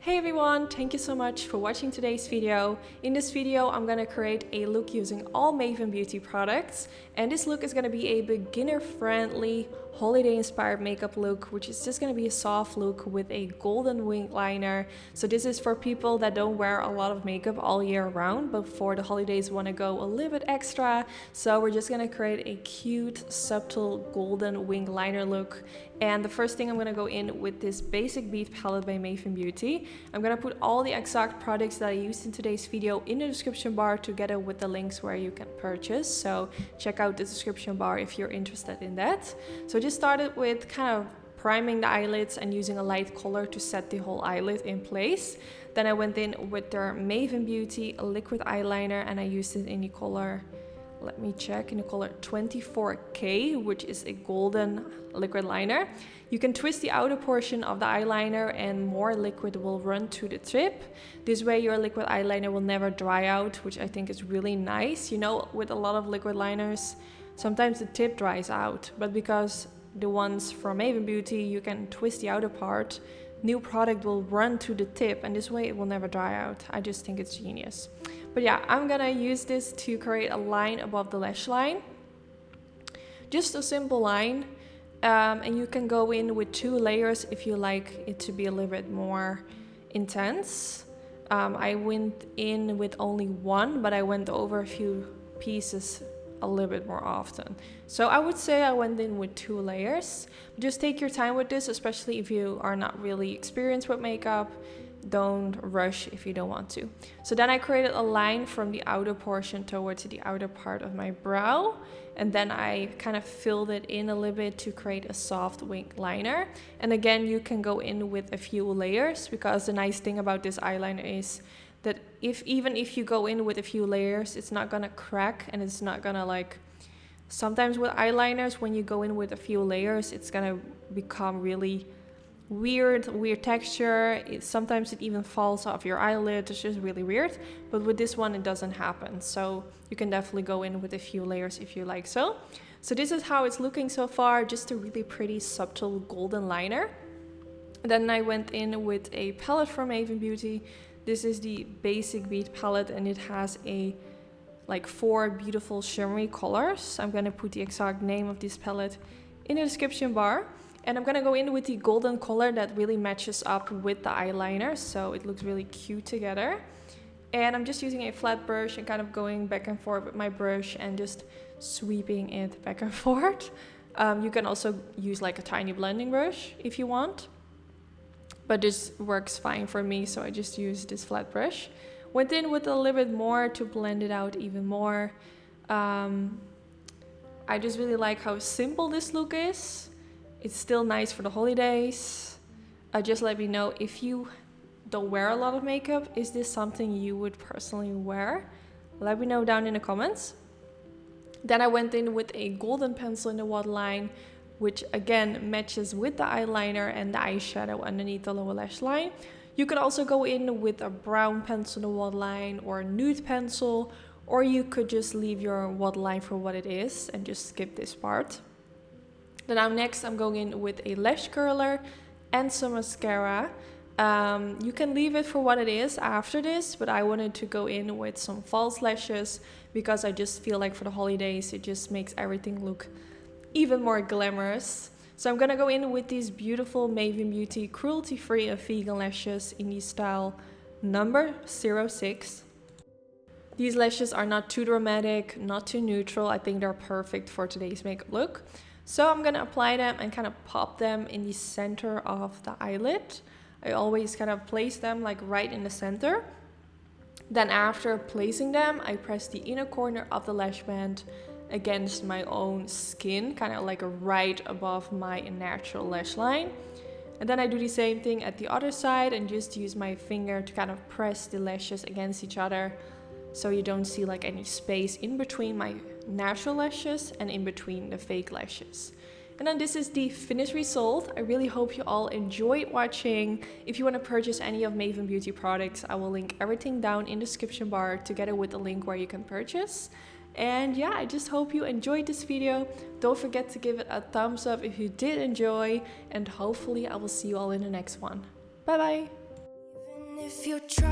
Hey everyone, thank you so much for watching today's video. In this video, I'm gonna create a look using all Mavenbeauty products. And this look is gonna be a beginner-friendly, holiday-inspired makeup look, which is just gonna be a soft look with a golden winged liner. So this is for people that don't wear a lot of makeup all year round, but for the holidays wanna go a little bit extra. So we're just gonna create a cute, subtle, golden winged liner look. And the first thing I'm gonna go in with this basic bead palette by Mavenbeauty. I'm gonna put all the exact products that I used in today's video in the description bar together with the links where you can purchase. So check out the description bar if you're interested in that. So I just started with kind of priming the eyelids and using a light color to set the whole eyelid in place. Then I went in with their Mavenbeauty liquid eyeliner and I used it in the color, let me check, in the color 24K, which is a golden liquid liner. You can twist the outer portion of the eyeliner and more liquid will run to the tip. This way your liquid eyeliner will never dry out, which I think is really nice. You know, with a lot of liquid liners, sometimes the tip dries out, but because the ones from Mavenbeauty, you can twist the outer part, new product will run to the tip and this way it will never dry out. I just think it's genius. But yeah, I'm gonna use this to create a line above the lash line. Just a simple line. And you can go in with 2 layers if you like it to be a little bit more intense. I went in with only 1, but I went over a few pieces a little bit more often. So I would say I went in with 2 layers. Just take your time with this, especially if you are not really experienced with makeup. Don't rush if you don't want to. So then I created a line from the outer portion towards the outer part of my brow. And then I kind of filled it in a little bit to create a soft winged liner. And again, you can go in with a few layers because the nice thing about this eyeliner is that even if you go in with a few layers, it's not gonna crack and it's not gonna like, sometimes with eyeliners, when you go in with a few layers, it's gonna become really weird texture. Sometimes it even falls off your eyelid. It's just really weird, but with this one it doesn't happen, so you can definitely go in with a few layers if you like. So this is how it's looking so far, just a really pretty subtle golden liner. Then I went in with a palette from Mavenbeauty. This is the basic bead palette and it has a like 4 beautiful shimmery colors. I'm gonna put the exact name of this palette in the description bar. And I'm gonna go in with the golden color that really matches up with the eyeliner, so it looks really cute together. And I'm just using a flat brush and kind of going back and forth with my brush and just sweeping it back and forth. You can also use like a tiny blending brush if you want, but this works fine for me, so I just use this flat brush. Went in with a little bit more to blend it out even more. I just really like how simple this look is. It's still nice for the holidays. Just let me know if you don't wear a lot of makeup. Is this something you would personally wear? Let me know down in the comments. Then I went in with a golden pencil in the waterline, which again matches with the eyeliner and the eyeshadow underneath the lower lash line. You could also go in with a brown pencil in the waterline or a nude pencil, or you could just leave your waterline for what it is and just skip this part. Then next I'm going in with a lash curler and some mascara. You can leave it for what it is after this, but I wanted to go in with some false lashes because I just feel like for the holidays it just makes everything look even more glamorous. So I'm gonna go in with these beautiful Mavenbeauty cruelty-free and vegan lashes in the style number 06. These lashes are not too dramatic, not too neutral. I think they're perfect for today's makeup look. So I'm gonna apply them and kind of pop them in the center of the eyelid. I always kind of place them like right in the center. Then after placing them, I press the inner corner of the lash band against my own skin, kind of like right above my natural lash line. And then I do the same thing at the other side and just use my finger to kind of press the lashes against each other so you don't see like any space in between my natural lashes and in between the fake lashes. And then this is the finished result. I really hope you all enjoyed watching. If you want to purchase any of Mavenbeauty products, I will link everything down in the description bar together with the link where you can purchase. And yeah, I just hope you enjoyed this video. Don't forget to give it a thumbs up if you did enjoy, and hopefully I will see you all in the next one. Bye bye! you try